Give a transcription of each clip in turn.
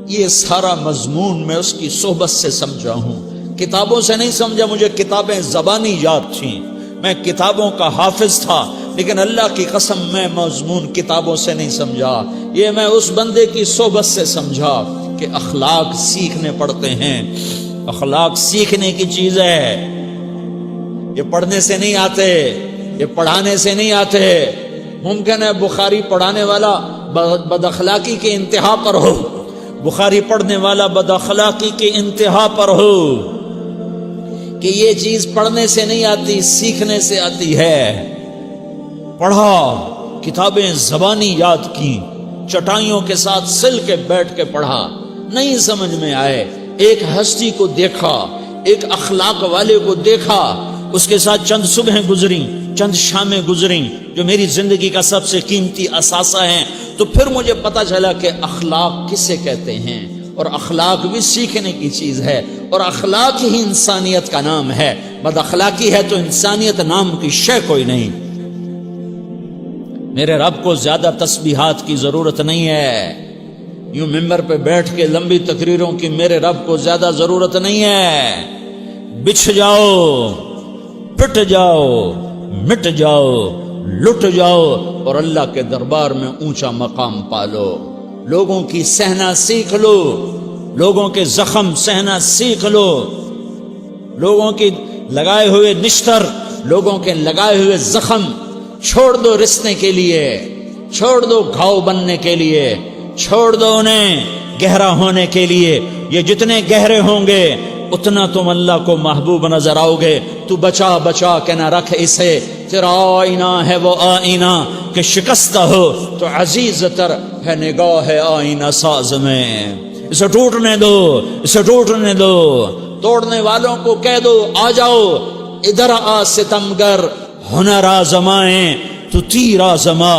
یہ سارا مضمون میں اس کی صحبت سے سمجھا ہوں، کتابوں سے نہیں سمجھا۔ مجھے کتابیں زبانی یاد تھیں، میں کتابوں کا حافظ تھا، لیکن اللہ کی قسم میں مضمون کتابوں سے نہیں سمجھا، یہ میں اس بندے کی صحبت سے سمجھا کہ اخلاق سیکھنے پڑتے ہیں۔ اخلاق سیکھنے کی چیز ہے، یہ پڑھنے سے نہیں آتے، یہ پڑھانے سے نہیں آتے۔ ممکن ہے بخاری پڑھانے والا بد اخلاقی کے انتہا پر ہو، بخاری پڑھنے والا بد اخلاقی کے انتہا پر ہو، کہ یہ چیز پڑھنے سے نہیں آتی، سیکھنے سے آتی ہے۔ پڑھا، کتابیں زبانی یاد کی، چٹائیوں کے ساتھ سل کے بیٹھ کے پڑھا، نہیں سمجھ میں آئے، ایک ہستی کو دیکھا، ایک اخلاق والے کو دیکھا، اس کے ساتھ چند صبحیں گزریں، چند شامیں گزریں جو میری زندگی کا سب سے قیمتی اثاثہ ہیں، تو پھر مجھے پتا چلا کہ اخلاق کسے کہتے ہیں، اور اخلاق بھی سیکھنے کی چیز ہے، اور اخلاق ہی انسانیت کا نام ہے۔ بد اخلاقی ہے تو انسانیت نام کی شے کوئی نہیں۔ میرے رب کو زیادہ تسبیحات کی ضرورت نہیں ہے، یوں ممبر پہ بیٹھ کے لمبی تقریروں کی میرے رب کو زیادہ ضرورت نہیں ہے۔ بچھ جاؤ، پٹ جاؤ، مٹ جاؤ، لٹ جاؤ، اور اللہ کے دربار میں اونچا مقام پالو۔ لوگوں کی سہنا سیکھ لو، لوگوں کے زخم سہنا سیکھ لو، لوگوں کی لگائے ہوئے نشتر، لوگوں کے لگائے ہوئے زخم چھوڑ دو رسنے کے لیے، چھوڑ دو گھاؤ بننے کے لیے، چھوڑ دو انہیں گہرا ہونے کے لیے۔ یہ جتنے گہرے ہوں گے اتنا تم اللہ کو محبوب نظر آؤ گے۔ تو بچا بچا کے نہ رکھ اسے، تیرا آئینہ ہے وہ آئینہ کہ شکستہ ہو تو عزیز تر ہے نگاہ آئینہ ساز میں۔ اسے ٹوٹنے دو، اسے ٹوٹنے دو، توڑنے والوں کو کہہ دو آ جاؤ ادھر آ ستمگر، ہنر آزمائیں تو تیر آزما،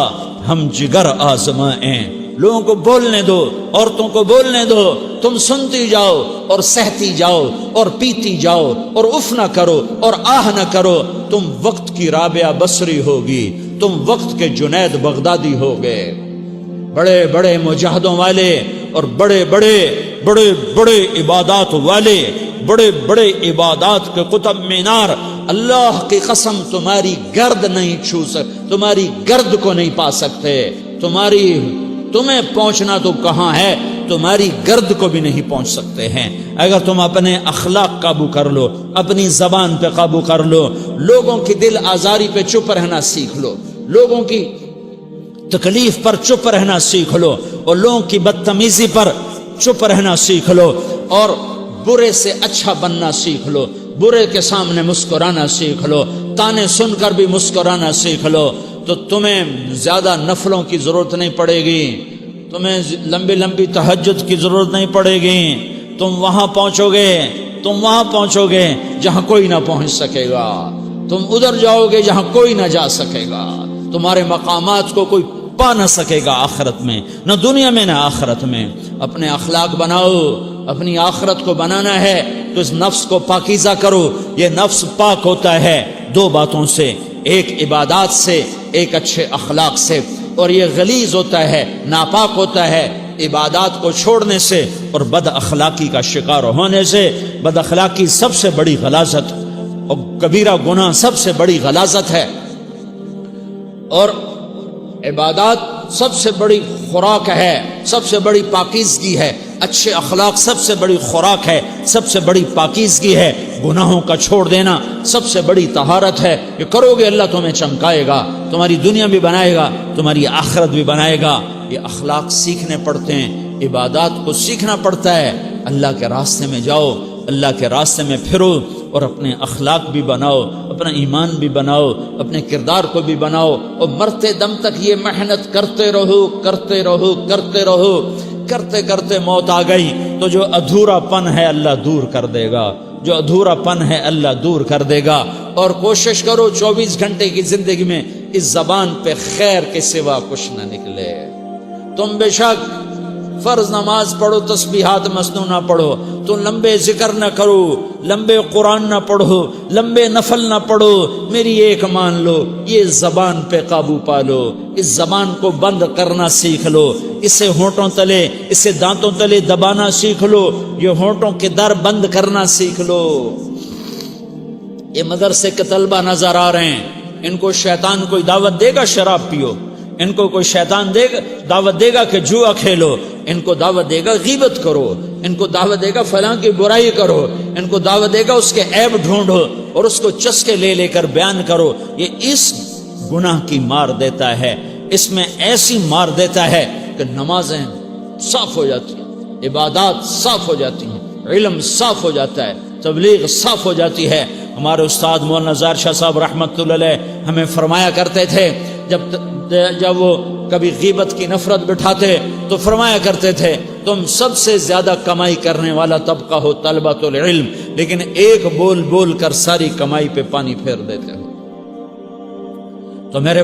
ہم جگر آزمائیں۔ لوگوں کو بولنے دو، عورتوں کو بولنے دو، تم سنتی جاؤ اور سہتی جاؤ اور پیتی جاؤ اور اف نہ کرو اور آہ نہ کرو۔ تم وقت کی رابعہ بصری ہوگی، تم وقت کے جنید بغدادی ہوگے۔ بڑے بڑے مجاہدوں والے اور بڑے بڑے بڑے بڑے عبادات والے، بڑے بڑے عبادات کے قطب مینار، اللہ کی قسم تمہاری گرد نہیں چھو سکتے، تمہاری گرد کو نہیں پا سکتے۔ تمہیں پہنچنا تو کہاں ہے، تمہاری گرد کو بھی نہیں پہنچ سکتے ہیں۔ اگر تم اپنے اخلاق قابو کر لو، اپنی زبان پہ قابو کر لو، لوگوں کی دل آزاری پہ چپ رہنا سیکھ لو، لوگوں کی تکلیف پر چپ رہنا سیکھ لو، اور لوگوں کی بدتمیزی پر چپ رہنا سیکھ لو، اور برے سے اچھا بننا سیکھ لو، برے کے سامنے مسکرانا سیکھ لو، تانے سن کر بھی مسکرانا سیکھ لو، تو تمہیں زیادہ نفلوں کی ضرورت نہیں پڑے گی، تمہیں لمبی لمبی تہجد کی ضرورت نہیں پڑے گی۔ تم وہاں پہنچو گے، تم وہاں پہنچو گے جہاں کوئی نہ پہنچ سکے گا، تم ادھر جاؤ گے جہاں کوئی نہ جا سکے گا، تمہارے مقامات کو کوئی پا نہ سکے گا آخرت میں، نہ دنیا میں نہ آخرت میں۔ اپنے اخلاق بناؤ، اپنی آخرت کو بنانا ہے تو اس نفس کو پاکیزہ کرو۔ یہ نفس پاک ہوتا ہے دو باتوں سے، ایک عبادات سے، ایک اچھے اخلاق سے، اور یہ غلیظ ہوتا ہے، ناپاک ہوتا ہے عبادات کو چھوڑنے سے اور بد اخلاقی کا شکار ہونے سے۔ بد اخلاقی سب سے بڑی غلاظت اور کبیرہ گناہ سب سے بڑی غلاظت ہے، اور عبادات سب سے بڑی خوراک ہے، سب سے بڑی پاکیزگی ہے۔ اچھے اخلاق سب سے بڑی خوراک ہے، سب سے بڑی پاکیزگی ہے۔ گناہوں کا چھوڑ دینا سب سے بڑی طہارت ہے۔ یہ کرو گے اللہ تمہیں چمکائے گا، تمہاری دنیا بھی بنائے گا، تمہاری آخرت بھی بنائے گا۔ یہ اخلاق سیکھنے پڑتے ہیں، عبادات کو سیکھنا پڑتا ہے۔ اللہ کے راستے میں جاؤ، اللہ کے راستے میں پھرو، اور اپنے اخلاق بھی بناؤ، اپنا ایمان بھی بناؤ، اپنے کردار کو بھی بناؤ، اور مرتے دم تک یہ محنت کرتے رہو، کرتے رہو، کرتے رہو۔ کرتے کرتے موت آ گئی تو جو ادھورا پن ہے اللہ دور کر دے گا، جو ادھورا پن ہے اللہ دور کر دے گا۔ اور کوشش کرو 24 گھنٹے کی زندگی میں اس زبان پہ خیر کے سوا کچھ نہ نکلے۔ تم بے شک فرض نماز پڑھو تسبیحات مسنون نہ پڑھو، تو لمبے ذکر نہ کرو، لمبے قرآن نہ پڑھو، لمبے نفل نہ پڑھو، میری ایک مان لو، یہ زبان پہ قابو پالو، اس زبان کو بند کرنا سیکھ لو، اسے ہونٹوں تلے، اسے دانتوں تلے دبانا سیکھ لو، یہ ہونٹوں کے در بند کرنا سیکھ لو۔ یہ مدرسے کے طلبہ نظر آ رہے ہیں، ان کو شیطان کوئی دعوت دے گا شراب پیو، ان کو کوئی شیطان دعوت دے گا کہ جوا کھیلو، ان کو دعوت دے گا غیبت کرو، ان کو دعوت دے گا فلاں کی برائی کرو، ان کو دعوت دے گا اس کے عیب ڈھونڈو اور اس کو چسکے لے لے کر بیان کرو۔ یہ اس گناہ کی مار دیتا ہے، اس میں ایسی مار دیتا ہے کہ نمازیں صاف ہو جاتی ہیں، عبادات صاف ہو جاتی ہیں، علم صاف ہو جاتا ہے، تبلیغ صاف ہو جاتی ہے۔ ہمارے استاد مولانا زار شاہ صاحب رحمۃ اللہ علیہ ہمیں فرمایا کرتے تھے، جب وہ کبھی غیبت کی نفرت بٹھاتے تو فرمایا کرتے تھے تم سب سے زیادہ کمائی کرنے والا طبقہ ہو طلبۃ العلم، لیکن ایک بول بول کر ساری کمائی پہ پانی پھیر دیتے ہو۔ تو میرے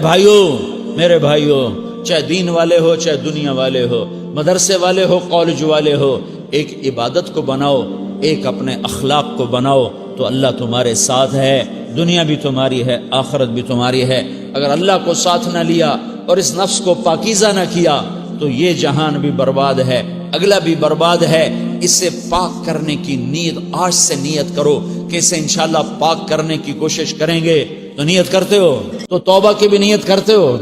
بھائیوں چاہے دین والے ہو چاہے دنیا والے ہو، مدرسے والے ہو کالج والے ہو، ایک عبادت کو بناؤ، ایک اپنے اخلاق کو بناؤ، تو اللہ تمہارے ساتھ ہے، دنیا بھی تمہاری ہے، آخرت بھی تمہاری ہے۔ اگر اللہ کو ساتھ نہ لیا اور اس نفس کو پاکیزہ نہ کیا تو یہ جہان بھی برباد ہے، اگلا بھی برباد ہے۔ اسے پاک کرنے کی نیت آج سے نیت کرو کہ اسے انشاءاللہ پاک کرنے کی کوشش کریں گے۔ تو نیت کرتے ہو تو توبہ کی بھی نیت کرتے ہو،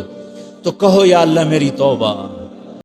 تو کہو یا اللہ میری توبہ،